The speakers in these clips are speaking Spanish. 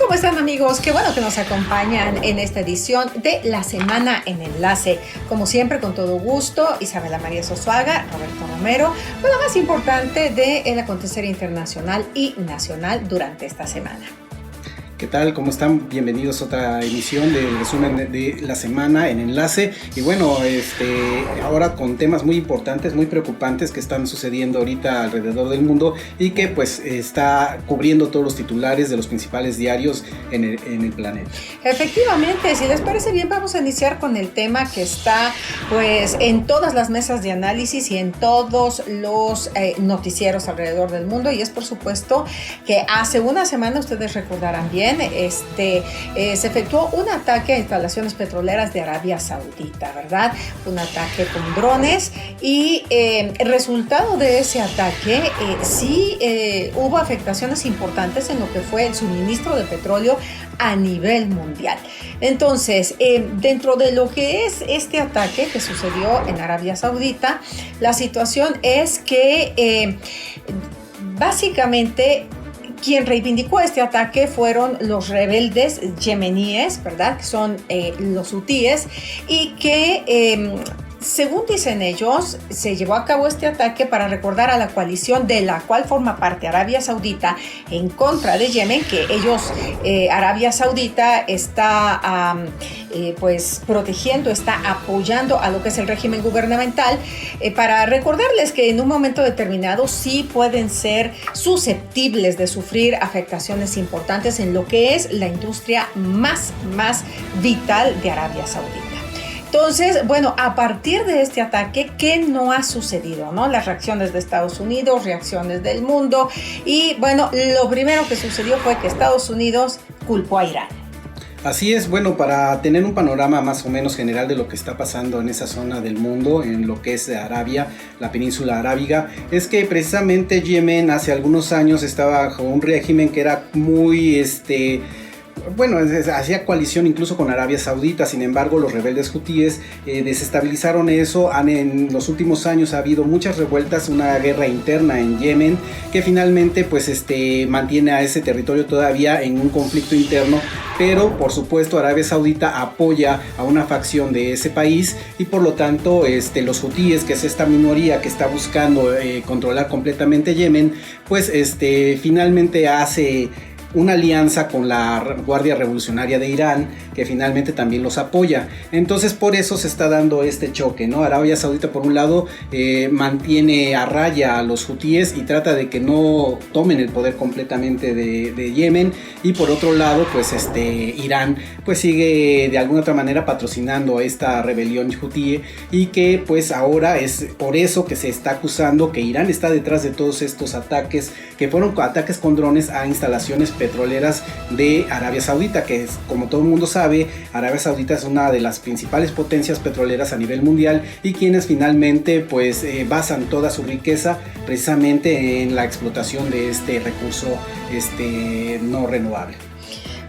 ¿Cómo están, amigos? Qué bueno que nos acompañan en esta edición de La Semana en Enlace. Como siempre, con todo gusto, Isabela María Sosuaga, Roberto Romero, con lo más importante del acontecer internacional y nacional durante esta semana. ¿Qué tal? ¿Cómo están? Bienvenidos a otra emisión del resumen de la semana en Enlace. Y bueno, ahora con temas muy importantes, muy preocupantes que están sucediendo ahorita alrededor del mundo y que pues está cubriendo todos los titulares de los principales diarios en el planeta. Efectivamente, si les parece bien, vamos a iniciar con el tema que está pues en todas las mesas de análisis y en todos los noticieros alrededor del mundo, y es por supuesto que hace una semana, ustedes recordarán bien, se efectuó un ataque a instalaciones petroleras de Arabia Saudita, ¿verdad? Un ataque con drones y el resultado de ese ataque hubo afectaciones importantes en lo que fue el suministro de petróleo a nivel mundial. Entonces, dentro de lo que es este ataque que sucedió en Arabia Saudita, la situación es que básicamente quien reivindicó este ataque fueron los rebeldes yemeníes, ¿verdad? Que son los hutíes, y que según dicen ellos, se llevó a cabo este ataque para recordar a la coalición de la cual forma parte Arabia Saudita en contra de Yemen, que Arabia Saudita está pues protegiendo, está apoyando a lo que es el régimen gubernamental, para recordarles que en un momento determinado sí pueden ser susceptibles de sufrir afectaciones importantes en lo que es la industria más vital de Arabia Saudita. Entonces, bueno, a partir de este ataque, ¿qué no ha sucedido, no? Las reacciones de Estados Unidos, reacciones del mundo, y bueno, lo primero que sucedió fue que Estados Unidos culpó a Irán. Así es, bueno, para tener un panorama más o menos general de lo que está pasando en esa zona del mundo, en lo que es Arabia, la península arábiga, es que precisamente Yemen hace algunos años estaba bajo un régimen que era muy hacía coalición incluso con Arabia Saudita. Sin embargo, los rebeldes hutíes desestabilizaron eso. En los últimos años ha habido muchas revueltas, una guerra interna en Yemen que finalmente mantiene a ese territorio todavía en un conflicto interno, pero por supuesto Arabia Saudita apoya a una facción de ese país y por lo tanto los hutíes, que es esta minoría que está buscando controlar completamente Yemen, pues finalmente hace una alianza con la Guardia Revolucionaria de Irán, que finalmente también los apoya. Entonces por eso se está dando este choque, ¿no? Arabia Saudita por un lado mantiene a raya a los hutíes y trata de que no tomen el poder completamente de Yemen, y por otro lado pues Irán pues sigue de alguna otra manera patrocinando a esta rebelión hutí, y que pues ahora es por eso que se está acusando que Irán está detrás de todos estos ataques, que fueron ataques con drones a instalaciones petroleras de Arabia Saudita, que es, como todo el mundo sabe, Arabia Saudita es una de las principales potencias petroleras a nivel mundial, y quienes finalmente pues basan toda su riqueza precisamente en la explotación de este recurso no renovable.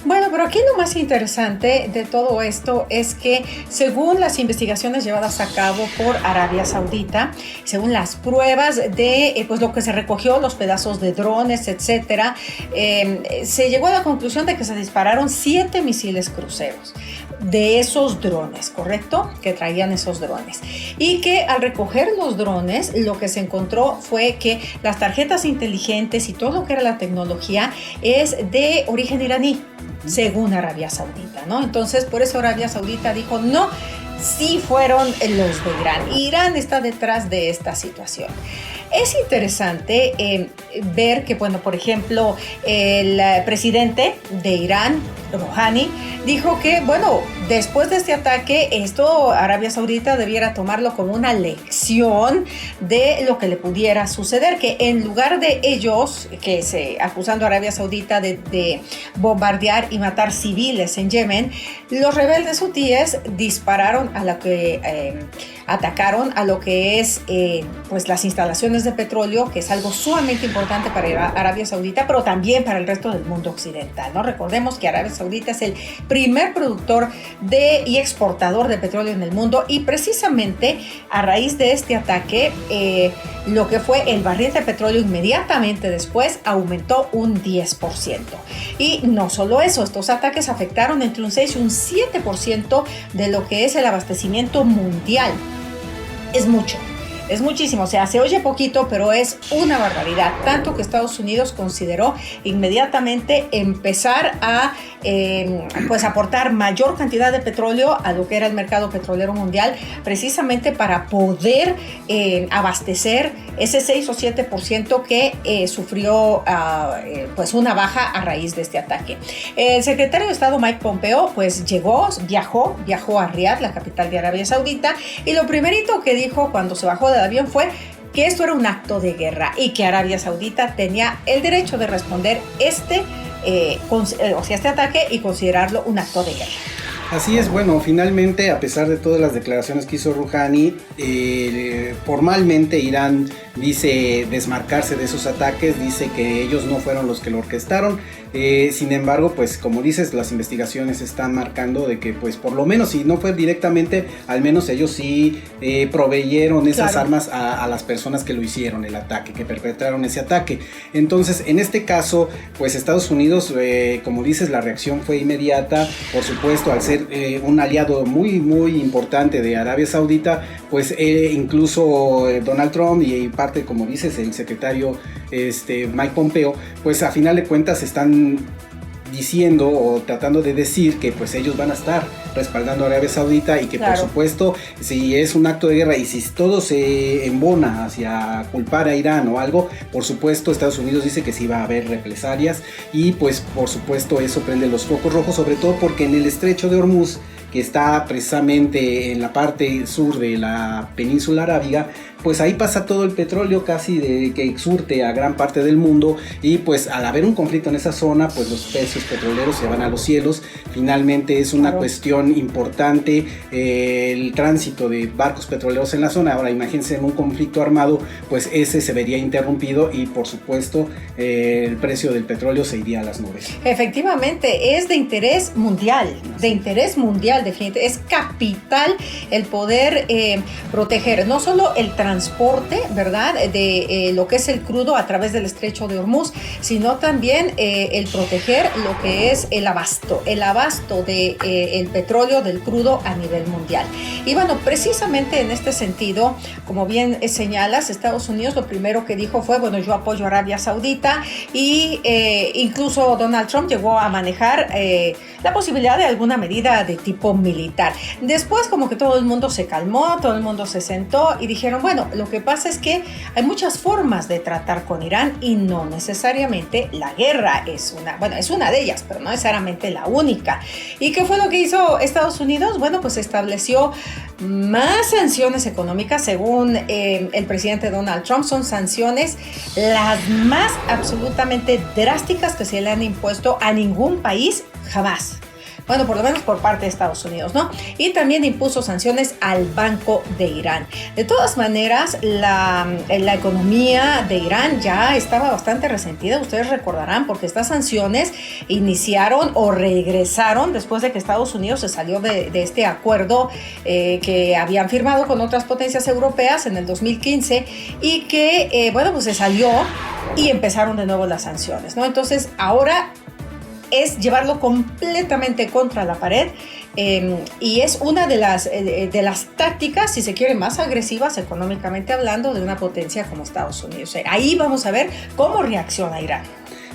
Bueno, pero aquí lo más interesante de todo esto es que según las investigaciones llevadas a cabo por Arabia Saudita, según las pruebas de pues lo que se recogió, los pedazos de drones, etcétera, se llegó a la conclusión de que se dispararon 7 misiles cruceros de esos drones, ¿correcto? Que traían esos drones. Y que al recoger los drones, lo que se encontró fue que las tarjetas inteligentes y todo lo que era la tecnología es de origen iraní, según Arabia Saudita, ¿no? Entonces, por eso Arabia Saudita dijo, no, sí fueron los de Irán. Irán está detrás de esta situación. Es interesante ver que, bueno, por ejemplo, el presidente de Irán, Rouhani, dijo que, bueno, después de este ataque, Arabia Saudita debiera tomarlo como una lección de lo que le pudiera suceder, que en lugar de ellos, acusando a Arabia Saudita de bombardear y matar civiles en Yemen, los rebeldes hutíes dispararon atacaron a lo que es pues las instalaciones de petróleo, que es algo sumamente importante para Arabia Saudita, pero también para el resto del mundo occidental, ¿no? Recordemos que Arabia Saudita es el primer productor y exportador de petróleo en el mundo, y precisamente a raíz de este ataque, lo que fue el barril de petróleo inmediatamente después aumentó un 10%. Y no solo eso, estos ataques afectaron entre un 6 y un 7% de lo que es el abastecimiento mundial. Es mucho. Es muchísimo, o sea, se oye poquito, pero es una barbaridad. Tanto que Estados Unidos consideró inmediatamente empezar a pues aportar mayor cantidad de petróleo a lo que era el mercado petrolero mundial, precisamente para poder abastecer ese 6 o 7% que sufrió pues una baja a raíz de este ataque. El secretario de Estado Mike Pompeo pues viajó a Riad, la capital de Arabia Saudita, y lo primerito que dijo cuando se bajó del avión fue que esto era un acto de guerra y que Arabia Saudita tenía el derecho de responder este ataque y considerarlo un acto de guerra. Así es, bueno, finalmente, a pesar de todas las declaraciones que hizo Rouhani, formalmente Irán dice desmarcarse de esos ataques, dice que ellos no fueron los que lo orquestaron. Sin embargo, pues como dices, las investigaciones están marcando de que pues por lo menos, si no fue directamente, al menos ellos sí proveyeron esas armas a las personas que lo hicieron, el ataque, que perpetraron ese ataque. Entonces, en este caso, pues Estados Unidos, como dices, la reacción fue inmediata. Por supuesto, al ser un aliado muy muy importante de Arabia Saudita, pues incluso Donald Trump y parte, como dices, el secretario Mike Pompeo, pues a final de cuentas están diciendo o tratando de decir que pues ellos van a estar respaldando a Arabia Saudita y que por supuesto si es un acto de guerra y si todo se embona hacia culpar a Irán o algo, por supuesto Estados Unidos dice que sí va a haber represalias y pues por supuesto eso prende los focos rojos, sobre todo porque en el estrecho de Hormuz, que está precisamente en la parte sur de la península arábiga, pues ahí pasa todo el petróleo casi que surte a gran parte del mundo, y pues al haber un conflicto en esa zona, pues los precios petroleros se van a los cielos. Finalmente es una cuestión importante el tránsito de barcos petroleros en la zona. Ahora imagínense en un conflicto armado, pues ese se vería interrumpido y por supuesto el precio del petróleo se iría a las nubes. Efectivamente, es de interés mundial, definitivamente, es capital el poder proteger no solo el transporte, ¿verdad?, de lo que es el crudo a través del estrecho de Hormuz, sino también el proteger lo que es el abasto de el petróleo, del crudo a nivel mundial. Y bueno, precisamente en este sentido, como bien señalas, Estados Unidos lo primero que dijo fue, bueno, yo apoyo a Arabia Saudita, y incluso Donald Trump llegó a manejar la posibilidad de alguna medida de tipo militar. Después como que todo el mundo se calmó, todo el mundo se sentó y dijeron, bueno, lo que pasa es que hay muchas formas de tratar con Irán y no necesariamente la guerra es una de ellas, pero no necesariamente la única. ¿Y qué fue lo que hizo Estados Unidos? Bueno, pues estableció más sanciones económicas. Según el presidente Donald Trump, son sanciones las más absolutamente drásticas que se le han impuesto a ningún país jamás. Bueno, por lo menos por parte de Estados Unidos, ¿no? Y también impuso sanciones al Banco de Irán. De todas maneras, la economía de Irán ya estaba bastante resentida, ustedes recordarán, porque estas sanciones iniciaron o regresaron después de que Estados Unidos se salió de este acuerdo que habían firmado con otras potencias europeas en el 2015 y que, pues se salió y empezaron de nuevo las sanciones, ¿no? Entonces, ahora es llevarlo completamente contra la pared, y es una de las tácticas, si se quiere, más agresivas económicamente hablando de una potencia como Estados Unidos. Ahí vamos a ver cómo reacciona Irán.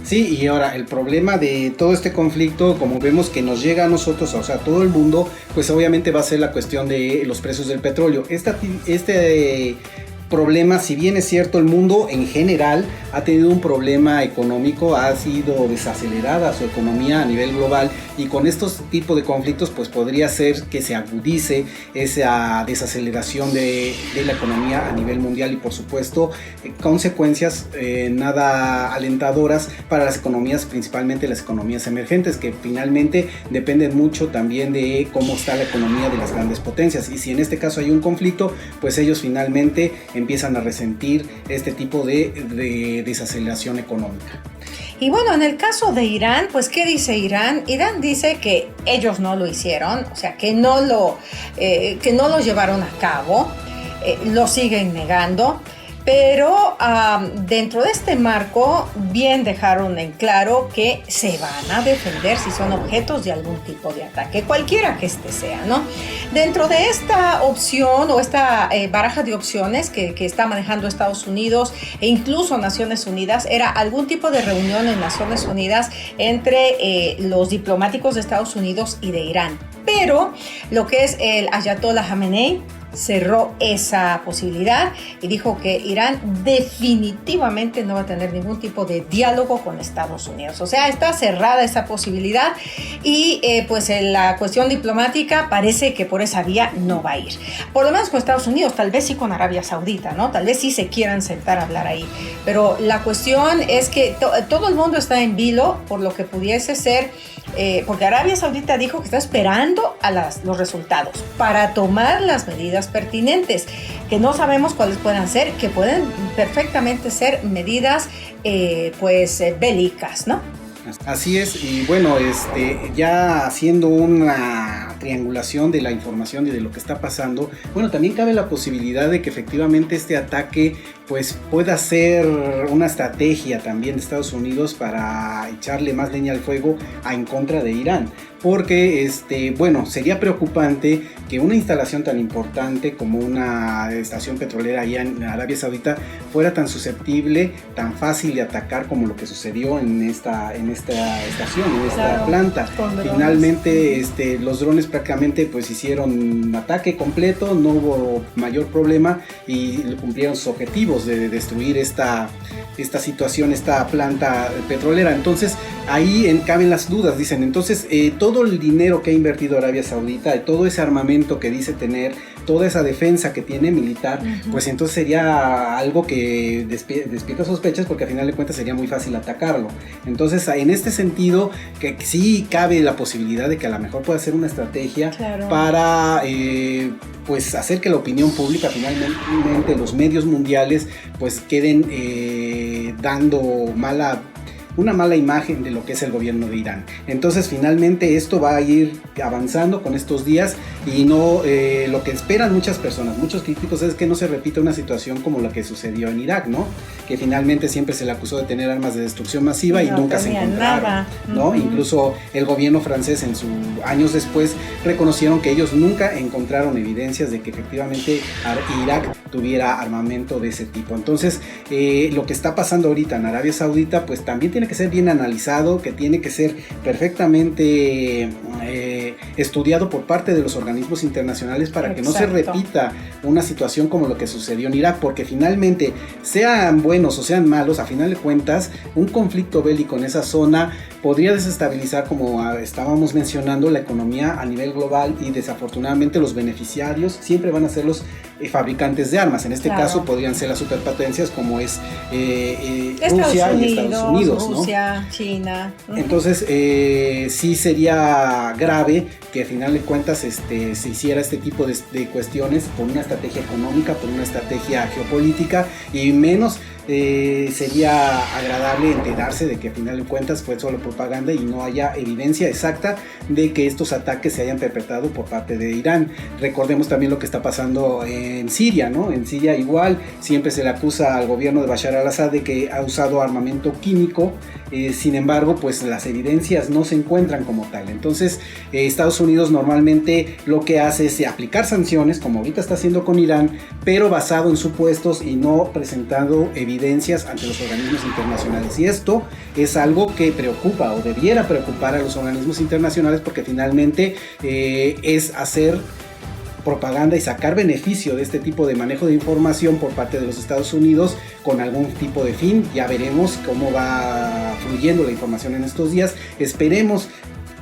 Sí, y ahora el problema de todo este conflicto, como vemos que nos llega a nosotros, o sea, a todo el mundo, pues obviamente va a ser la cuestión de los precios del petróleo. Este problema, si bien es cierto, el mundo en general ha tenido un problema económico, ha sido desacelerada su economía a nivel global, y con estos tipos de conflictos pues podría ser que se agudice esa desaceleración de la economía a nivel mundial, y por supuesto consecuencias nada alentadoras para las economías, principalmente las economías emergentes, que finalmente dependen mucho también de cómo está la economía de las grandes potencias. Y si en este caso hay un conflicto, pues ellos finalmente empiezan a resentir este tipo de desaceleración económica. Y bueno, en el caso de Irán, pues ¿qué dice Irán? Irán dice que ellos no lo hicieron, o sea, que no lo llevaron a cabo, lo siguen negando. Pero dentro de este marco bien dejaron en claro que se van a defender si son objetos de algún tipo de ataque, cualquiera que este sea, ¿no? Dentro de esta opción o esta baraja de opciones que está manejando Estados Unidos e incluso Naciones Unidas, era algún tipo de reunión en Naciones Unidas entre los diplomáticos de Estados Unidos y de Irán. Pero lo que es el Ayatollah Khamenei cerró esa posibilidad y dijo que Irán definitivamente no va a tener ningún tipo de diálogo con Estados Unidos. O sea, está cerrada esa posibilidad y pues en la cuestión diplomática parece que por esa vía no va a ir. Por lo menos con Estados Unidos, tal vez sí con Arabia Saudita, ¿no? Tal vez sí se quieran sentar a hablar ahí. Pero la cuestión es que todo el mundo está en vilo por lo que pudiese ser, porque Arabia Saudita dijo que está esperando a los resultados para tomar las medidas pertinentes, que no sabemos cuáles puedan ser, que pueden perfectamente ser medidas bélicas, ¿no? Así es, y bueno, ya haciendo una triangulación de la información y de lo que está pasando, bueno, también cabe la posibilidad de que efectivamente este ataque pues pueda ser una estrategia también de Estados Unidos para echarle más leña al fuego en contra de Irán. Porque, bueno, sería preocupante que una instalación tan importante como una estación petrolera allá en Arabia Saudita fuera tan susceptible, tan fácil de atacar como lo que sucedió en esta estación, en esta planta. Finalmente, los drones prácticamente pues hicieron ataque completo, no hubo mayor problema y cumplieron sus objetivos de destruir esta situación, esta planta petrolera. Entonces, ahí caben las dudas, dicen. Entonces, todo el dinero que ha invertido Arabia Saudita, todo ese armamento que dice tener, toda esa defensa que tiene militar, pues entonces sería algo que despierta sospechas, porque al final de cuentas sería muy fácil atacarlo. Entonces, en este sentido, que sí cabe la posibilidad de que a lo mejor pueda ser una estrategia para pues hacer que la opinión pública, finalmente los medios mundiales, pues queden dando una mala imagen de lo que es el gobierno de Irán. Entonces finalmente esto va a ir avanzando con estos días y no lo que esperan muchas personas, muchos críticos, es que no se repita una situación como la que sucedió en Irak, ¿no? Que finalmente siempre se le acusó de tener armas de destrucción masiva y nunca se encontraron, nada, ¿no? Incluso el gobierno francés años después reconocieron que ellos nunca encontraron evidencias de que efectivamente Irak tuviera armamento de ese tipo. Entonces lo que está pasando ahorita en Arabia Saudita pues también tiene que ser bien analizado, que tiene que ser perfectamente estudiado por parte de los organismos internacionales para que no se repita una situación como lo que sucedió en Irak, porque finalmente, sean buenos o sean malos, a final de cuentas, un conflicto bélico en esa zona podría desestabilizar, como estábamos mencionando, la economía a nivel global, y desafortunadamente los beneficiarios siempre van a ser los fabricantes de armas. En este caso podrían ser las superpotencias como es Rusia y Estados Unidos, ¿no? Rusia, China. Entonces sí sería grave que a final de cuentas se hiciera este tipo de cuestiones por una estrategia económica, por una estrategia geopolítica, y menos sería agradable enterarse de que a final de cuentas fue solo propaganda y no haya evidencia exacta de que estos ataques se hayan perpetrado por parte de Irán. Recordemos también lo que está pasando en Siria, ¿no? En Siria igual siempre se le acusa al gobierno de Bashar al-Assad de que ha usado armamento químico, sin embargo pues las evidencias no se encuentran como tal. Entonces Estados Unidos normalmente lo que hace es aplicar sanciones, como ahorita está haciendo con Irán, pero basado en supuestos y no presentando evidencias ante los organismos internacionales, y esto es algo que preocupa o debiera preocupar a los organismos internacionales, porque finalmente es hacer propaganda y sacar beneficio de este tipo de manejo de información por parte de los Estados Unidos con algún tipo de fin. Ya veremos cómo va fluyendo la información en estos días. Esperemos,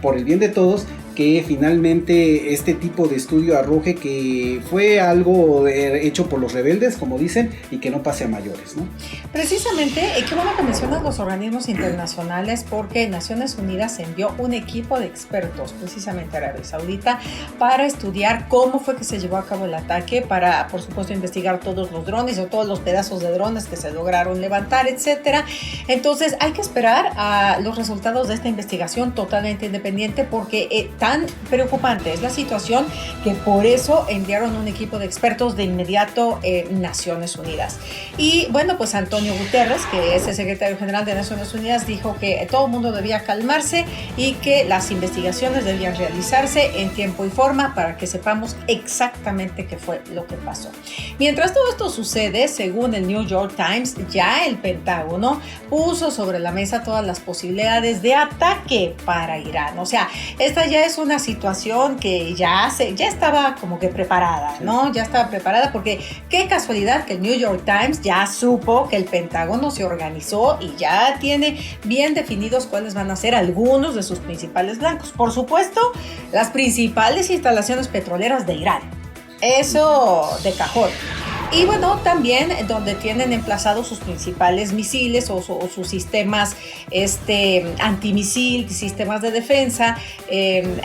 por el bien de todos, que finalmente este tipo de estudio arroje que fue algo hecho por los rebeldes, como dicen, y que no pase a mayores, ¿no? Precisamente, qué bueno que mencionas los organismos internacionales, porque Naciones Unidas envió un equipo de expertos precisamente a Arabia Saudita para estudiar cómo fue que se llevó a cabo el ataque, para por supuesto investigar todos los drones o todos los pedazos de drones que se lograron levantar, etcétera. Entonces hay que esperar a los resultados de esta investigación totalmente independiente, porque tan preocupante es la situación que por eso enviaron un equipo de expertos de inmediato Naciones Unidas. Y bueno, pues Antonio Guterres, que es el secretario general de Naciones Unidas, dijo que todo el mundo debía calmarse y que las investigaciones debían realizarse en tiempo y forma para que sepamos exactamente qué fue lo que pasó. Mientras todo esto sucede, según el New York Times, ya el Pentágono puso sobre la mesa todas las posibilidades de ataque para Irán. O sea, esta ya es una situación que ya estaba como que preparada, ¿no? Ya estaba preparada, porque qué casualidad que el New York Times ya supo que el Pentágono se organizó y ya tiene bien definidos cuáles van a ser algunos de sus principales blancos. Por supuesto, las principales instalaciones petroleras de Irán. Eso de cajón. Y bueno, también donde tienen emplazados sus principales misiles o sus sistemas antimisil, sistemas de defensa,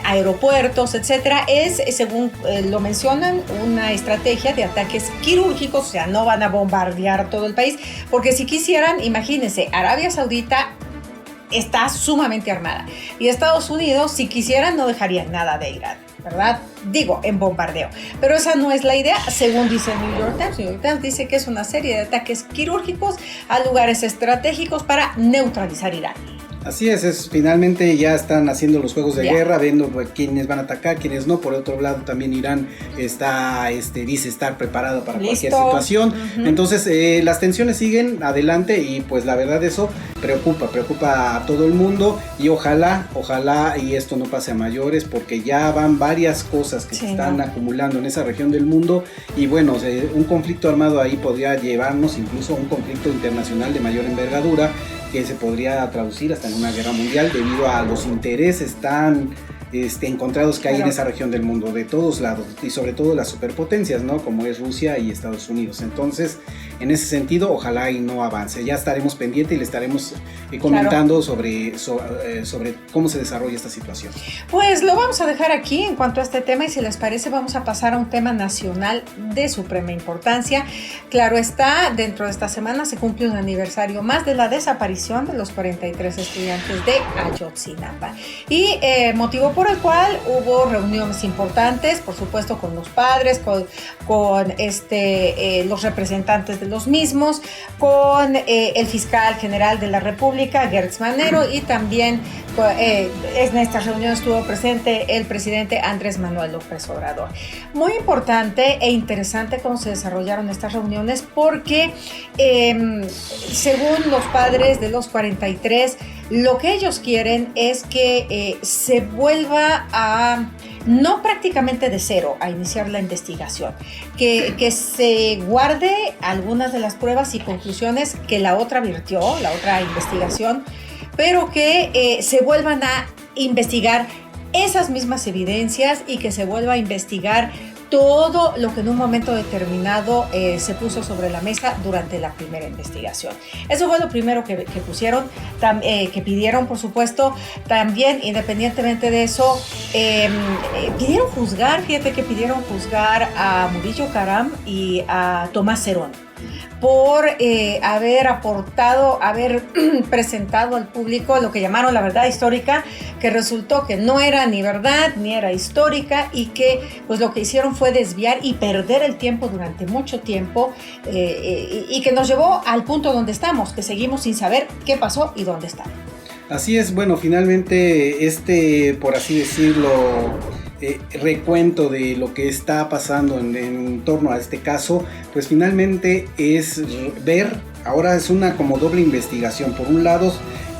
aeropuertos, etcétera, es, según lo mencionan, una estrategia de ataques quirúrgicos. O sea, no van a bombardear todo el país, porque si quisieran, imagínense, Arabia Saudita está sumamente armada y Estados Unidos, si quisieran, no dejarían nada de Irán, ¿verdad? Digo, en bombardeo. Pero esa no es la idea, según dice el New York Times. New York Times dice que es una serie de ataques quirúrgicos a lugares estratégicos para neutralizar Irán. Así es, finalmente ya están haciendo los juegos de guerra, viendo quiénes van a atacar, quiénes no. Por otro lado, también Irán dice estar preparado para cualquier situación. Entonces, las tensiones siguen adelante y pues la verdad eso preocupa a todo el mundo, y ojalá y esto no pase a mayores, porque ya van varias cosas que se están acumulando en esa región del mundo, y bueno, un conflicto armado ahí podría llevarnos incluso a un conflicto internacional de mayor envergadura, que se podría traducir hasta en una guerra mundial debido a los intereses tan encontrados que hay en esa región del mundo, de todos lados, y sobre todo las superpotencias, ¿no? Como es Rusia y Estados Unidos. Entonces, en ese sentido, ojalá y no avance. Ya estaremos pendientes y le estaremos comentando sobre cómo se desarrolla esta situación. Pues lo vamos a dejar aquí en cuanto a este tema, y si les parece vamos a pasar a un tema nacional de suprema importancia. Claro está, dentro de esta semana se cumple un aniversario más de la desaparición de los 43 estudiantes de Ayotzinapa, y motivo por el cual hubo reuniones importantes, por supuesto con los padres, con los representantes de los mismos, con el fiscal general de la República, Gertz Manero, y también en estas reuniones estuvo presente el presidente Andrés Manuel López Obrador. Muy importante e interesante cómo se desarrollaron estas reuniones, porque según los padres de los 43, lo que ellos quieren es que se vuelva a, no prácticamente de cero, a iniciar la investigación, que se guarde algunas de las pruebas y conclusiones que la otra investigación, pero que se vuelvan a investigar esas mismas evidencias, y que se vuelva a investigar todo lo que en un momento determinado se puso sobre la mesa durante la primera investigación. Eso fue lo primero que pusieron, que pidieron, por supuesto. También, independientemente de eso, pidieron juzgar a Murillo Karam y a Tomás Herón por haber presentado al público lo que llamaron la verdad histórica, que resultó que no era ni verdad ni era histórica, y que pues lo que hicieron fue desviar y perder el tiempo durante mucho tiempo, y que nos llevó al punto donde estamos, que seguimos sin saber qué pasó y dónde está. Así es, bueno, finalmente por así decirlo, recuento de lo que está pasando en torno a este caso, pues finalmente es ver, ahora es una como doble investigación. Por un lado,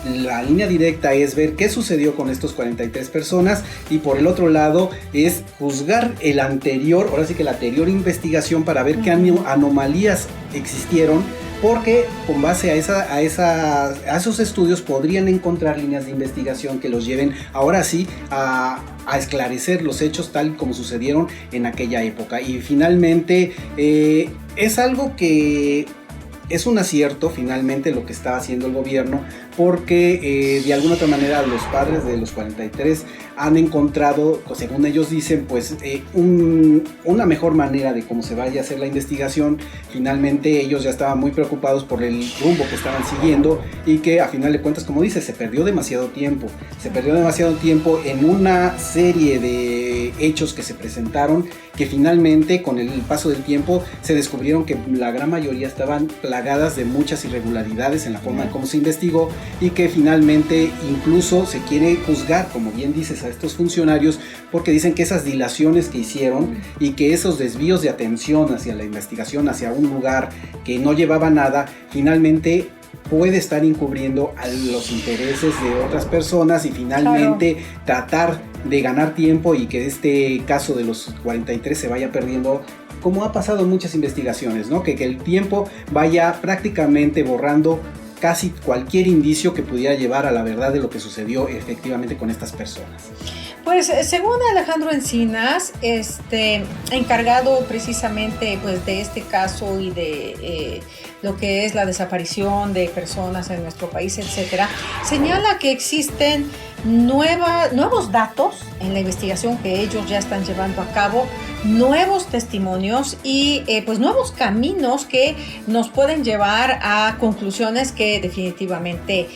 la línea directa es ver qué sucedió con estos 43 personas, y por el otro lado es juzgar la anterior investigación para ver qué anomalías existieron porque con base a esos estudios podrían encontrar líneas de investigación que los lleven ahora sí a esclarecer los hechos tal como sucedieron en aquella época. Y finalmente es algo que es un acierto finalmente lo que está haciendo el gobierno, porque de alguna otra manera los padres de los 43 han encontrado, según ellos dicen, pues una mejor manera de cómo se vaya a hacer la investigación. Finalmente ellos ya estaban muy preocupados por el rumbo que estaban siguiendo y que a final de cuentas, como dice, se perdió demasiado tiempo en una serie de hechos que se presentaron, que finalmente con el paso del tiempo se descubrieron que la gran mayoría estaban plagadas de muchas irregularidades en la forma en cómo se investigó, y que finalmente incluso se quiere juzgar, como bien dices, a estos funcionarios porque dicen que esas dilaciones que hicieron y que esos desvíos de atención hacia la investigación, hacia un lugar que no llevaba nada, finalmente puede estar encubriendo a los intereses de otras personas y finalmente tratar de ganar tiempo y que este caso de los 43 se vaya perdiendo, como ha pasado en muchas investigaciones, ¿no? Que el tiempo vaya prácticamente borrando casi cualquier indicio que pudiera llevar a la verdad de lo que sucedió efectivamente con estas personas. Pues según Alejandro Encinas, encargado precisamente pues de este caso y de lo que es la desaparición de personas en nuestro país, etcétera, señala que existen nuevos datos en la investigación que ellos ya están llevando a cabo, nuevos testimonios y pues nuevos caminos que nos pueden llevar a conclusiones que definitivamente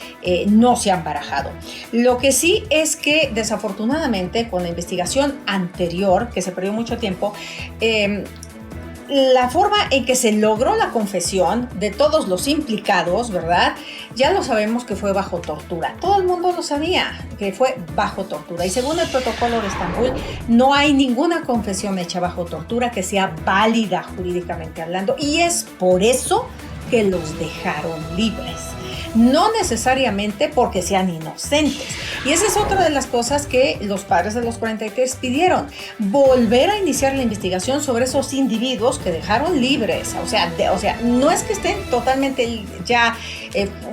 no se han barajado. Lo que sí es que desafortunadamente con la investigación anterior, que se perdió mucho tiempo, la forma en que se logró la confesión de todos los implicados, ¿verdad? Ya lo sabemos que fue bajo tortura. Todo el mundo lo sabía que fue bajo tortura. Y según el protocolo de Estambul, no hay ninguna confesión hecha bajo tortura que sea válida jurídicamente hablando. Y es por eso que los dejaron libres. No necesariamente porque sean inocentes. Y esa es otra de las cosas que los padres de los 43 pidieron. Volver a iniciar la investigación sobre esos individuos que dejaron libres. O sea, no es que estén totalmente ya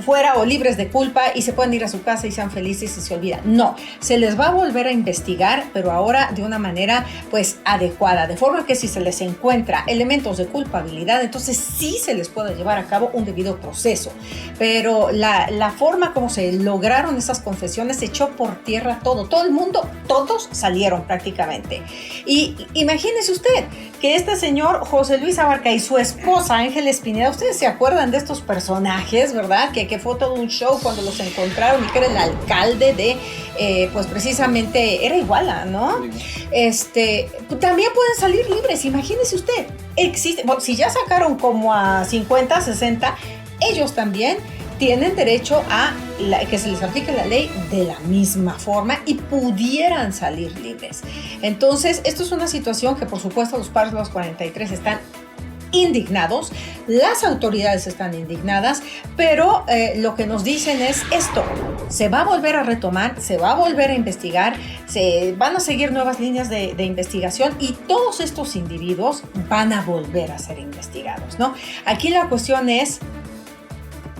fuera o libres de culpa y se puedan ir a su casa y sean felices y se olvidan. No, se les va a volver a investigar, pero ahora de una manera pues adecuada. De forma que si se les encuentra elementos de culpabilidad, entonces sí se les puede llevar a cabo un debido proceso. Pero la forma como se lograron esas confesiones se echó por tierra todo el mundo, todos salieron prácticamente. Y imagínese usted que este señor José Luis Abarca y su esposa Ángeles Pineda, ustedes se acuerdan de estos personajes, ¿verdad? Que fue todo un show cuando los encontraron y que era el alcalde de, pues precisamente era Iguala, ¿no? También pueden salir libres, imagínese usted. Bueno, si ya sacaron como a 50, 60, ellos también tienen derecho a que se les aplique la ley de la misma forma y pudieran salir libres. Entonces, esto es una situación que, por supuesto, los padres de los 43 están indignados, las autoridades están indignadas, pero lo que nos dicen es esto: se va a volver a retomar, se va a volver a investigar, se van a seguir nuevas líneas de investigación y todos estos individuos van a volver a ser investigados, ¿no? Aquí la cuestión es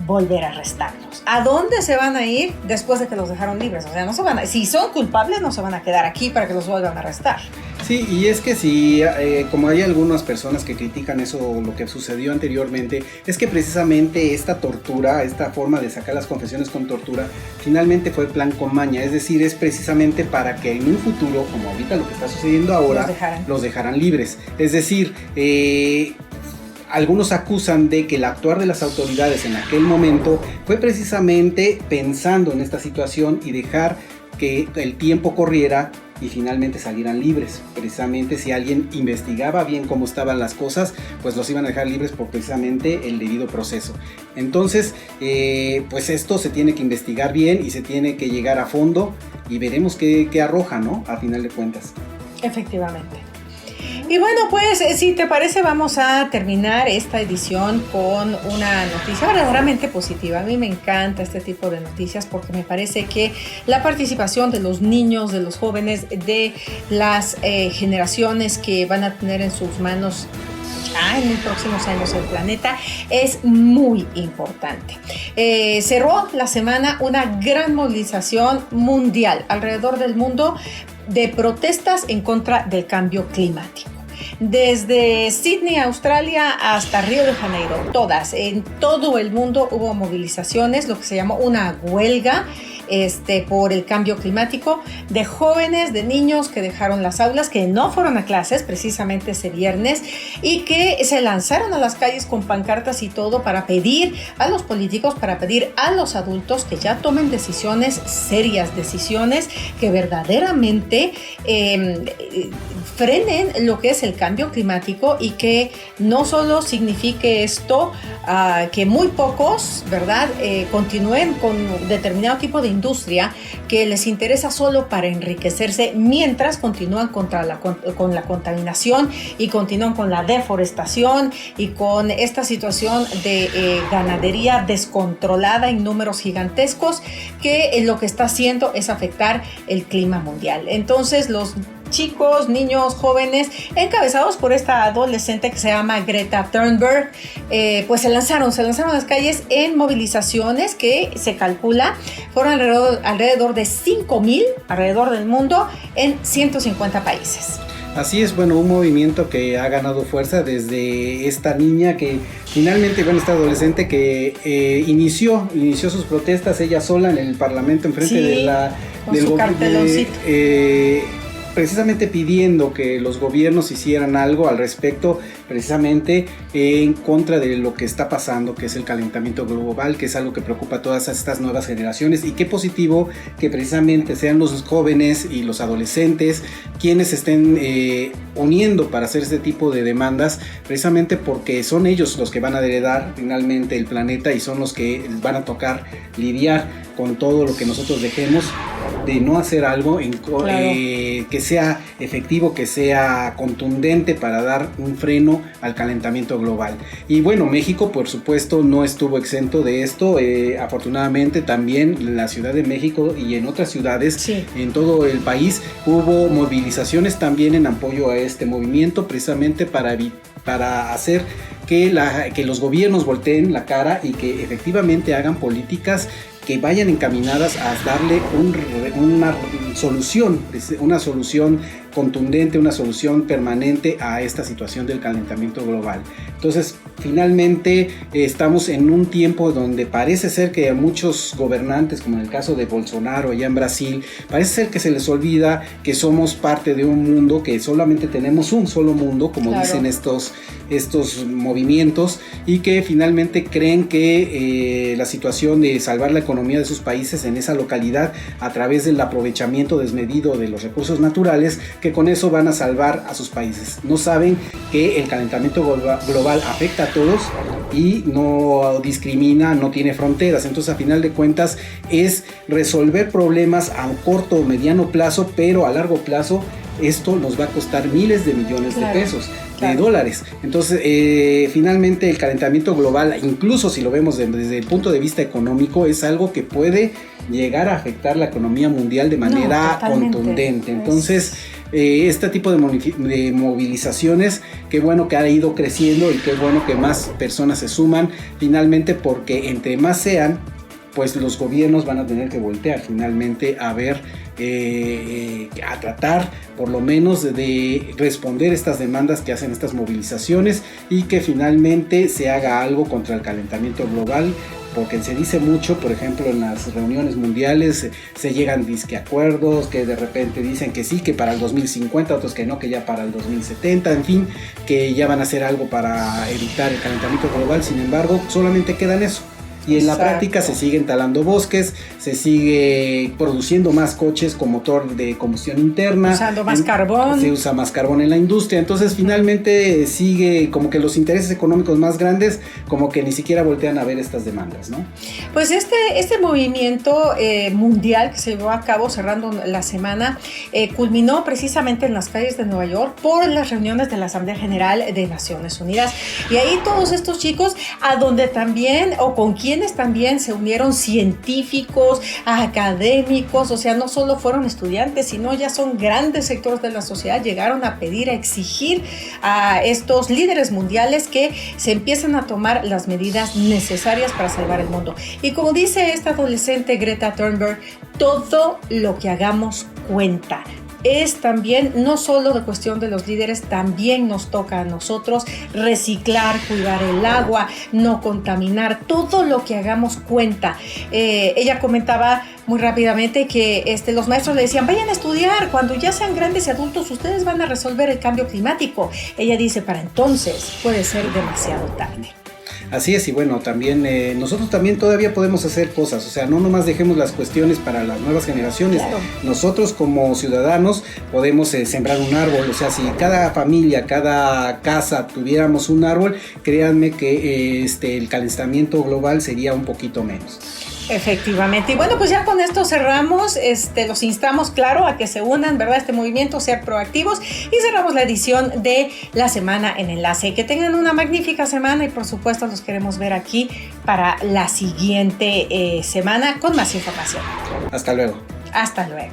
volver a arrestarlos. ¿A dónde se van a ir después de que los dejaron libres? O sea, no se van a, si son culpables, no se van a quedar aquí para que los vuelvan a arrestar. Sí, y es que sí, como hay algunas personas que critican eso, lo que sucedió anteriormente, es que precisamente esta tortura, esta forma de sacar las confesiones con tortura, finalmente fue plan con maña. Es decir, es precisamente para que en un futuro, como ahorita lo que está sucediendo ahora, los dejaran libres. Es decir, algunos acusan de que el actuar de las autoridades en aquel momento fue precisamente pensando en esta situación y dejar que el tiempo corriera y finalmente salieran libres. Precisamente si alguien investigaba bien cómo estaban las cosas, pues los iban a dejar libres por precisamente el debido proceso. Entonces, pues esto se tiene que investigar bien y se tiene que llegar a fondo y veremos qué arroja, ¿no? A final de cuentas. Efectivamente. Y bueno, pues si te parece, vamos a terminar esta edición con una noticia verdaderamente positiva. A mí me encanta este tipo de noticias porque me parece que la participación de los niños, de los jóvenes, de las generaciones que van a tener en sus manos ya en los próximos años el planeta es muy importante. Cerró la semana una gran movilización mundial alrededor del mundo de protestas en contra del cambio climático. Desde Sydney, Australia, hasta Río de Janeiro, todas, en todo el mundo hubo movilizaciones, lo que se llamó una huelga por el cambio climático, de jóvenes, de niños que dejaron las aulas, que no fueron a clases precisamente ese viernes y que se lanzaron a las calles con pancartas y todo para pedir a los políticos, para pedir a los adultos que ya tomen decisiones serias, decisiones que verdaderamente frenen lo que es el cambio climático y que no solo signifique esto que muy pocos, ¿verdad?, continúen con determinado tipo de industria que les interesa solo para enriquecerse mientras continúan con la contaminación y continúan con la deforestación y con esta situación de ganadería descontrolada en números gigantescos que lo que está haciendo es afectar el clima mundial. Entonces los chicos, niños, jóvenes, encabezados por esta adolescente que se llama Greta Thunberg, pues se lanzaron a las calles en movilizaciones que se calcula fueron alrededor de 5,000 alrededor del mundo en 150 países. Así es, bueno, un movimiento que ha ganado fuerza desde esta niña que finalmente, bueno, esta adolescente que inició sus protestas ella sola en el Parlamento enfrente con su carteloncito. Precisamente pidiendo que los gobiernos hicieran algo al respecto, precisamente en contra de lo que está pasando, que es el calentamiento global, que es algo que preocupa a todas estas nuevas generaciones. Y qué positivo que precisamente sean los jóvenes y los adolescentes quienes estén uniendo para hacer este tipo de demandas, precisamente porque son ellos los que van a heredar finalmente el planeta y son los que les van a tocar lidiar con todo lo que nosotros dejemos de no hacer algo que sea efectivo, que sea contundente para dar un freno al calentamiento global. Y bueno, México por supuesto no estuvo exento de esto. Afortunadamente también en la Ciudad de México y en otras ciudades en todo el país hubo movilizaciones también en apoyo a este movimiento, precisamente para hacer que los gobiernos volteen la cara y que efectivamente hagan políticas que vayan encaminadas a darle una solución contundente, una solución permanente a esta situación del calentamiento global. Entonces, finalmente estamos en un tiempo donde parece ser que a muchos gobernantes, como en el caso de Bolsonaro allá en Brasil, parece ser que se les olvida que somos parte de un mundo, que solamente tenemos un solo mundo, como dicen estos movimientos, y que finalmente creen que la situación de salvar la economía de sus países en esa localidad a través del aprovechamiento desmedido de los recursos naturales, que con eso van a salvar a sus países. No saben que el calentamiento global afecta a todos y no discrimina, no tiene fronteras. Entonces, a final de cuentas, es resolver problemas a corto o mediano plazo, pero a largo plazo esto nos va a costar miles de millones de pesos, de dólares. Entonces, finalmente el calentamiento global, incluso si lo vemos desde el punto de vista económico, es algo que puede llegar a afectar la economía mundial de manera contundente. Entonces, este tipo de movilizaciones, qué bueno que ha ido creciendo y qué bueno que más personas se suman, finalmente, porque entre más sean, pues los gobiernos van a tener que voltear finalmente a ver, a tratar por lo menos de responder estas demandas que hacen estas movilizaciones y que finalmente se haga algo contra el calentamiento global, porque se dice mucho, por ejemplo, en las reuniones mundiales se llegan acuerdos que de repente dicen que sí, que para el 2050, otros que no, que ya para el 2070, en fin, que ya van a hacer algo para evitar el calentamiento global. Sin embargo, solamente queda en eso. Y en la práctica se siguen talando bosques, se sigue produciendo más coches con motor de combustión interna. Usando más carbón. Se usa más carbón en la industria. Entonces finalmente sigue como que los intereses económicos más grandes como que ni siquiera voltean a ver estas demandas, ¿no? Pues este movimiento mundial que se llevó a cabo cerrando la semana culminó precisamente en las calles de Nueva York por las reuniones de la Asamblea General de Naciones Unidas. Y ahí todos estos chicos, a donde también o con quienes quienes también se unieron científicos, académicos, o sea, no solo fueron estudiantes, sino ya son grandes sectores de la sociedad, llegaron a pedir, a exigir a estos líderes mundiales que se empiecen a tomar las medidas necesarias para salvar el mundo. Y como dice esta adolescente Greta Thunberg, todo lo que hagamos cuenta. Es también, no solo de cuestión de los líderes, también nos toca a nosotros reciclar, cuidar el agua, no contaminar, todo lo que hagamos cuenta. Ella comentaba muy rápidamente que los maestros le decían, vayan a estudiar, cuando ya sean grandes y adultos, ustedes van a resolver el cambio climático. Ella dice, para entonces puede ser demasiado tarde. Así es, y bueno, también nosotros también todavía podemos hacer cosas, o sea, no nomás dejemos las cuestiones para las nuevas generaciones. Claro. Nosotros como ciudadanos podemos sembrar un árbol, o sea, si cada familia, cada casa tuviéramos un árbol, créanme que el calentamiento global sería un poquito menos. Efectivamente. Y bueno, pues ya con esto cerramos. Los instamos, claro, a que se unan, ¿verdad? Este movimiento, ser proactivos. Y cerramos la edición de La Semana en Enlace. Que tengan una magnífica semana y por supuesto los queremos ver aquí para la siguiente semana con más información. Hasta luego. Hasta luego.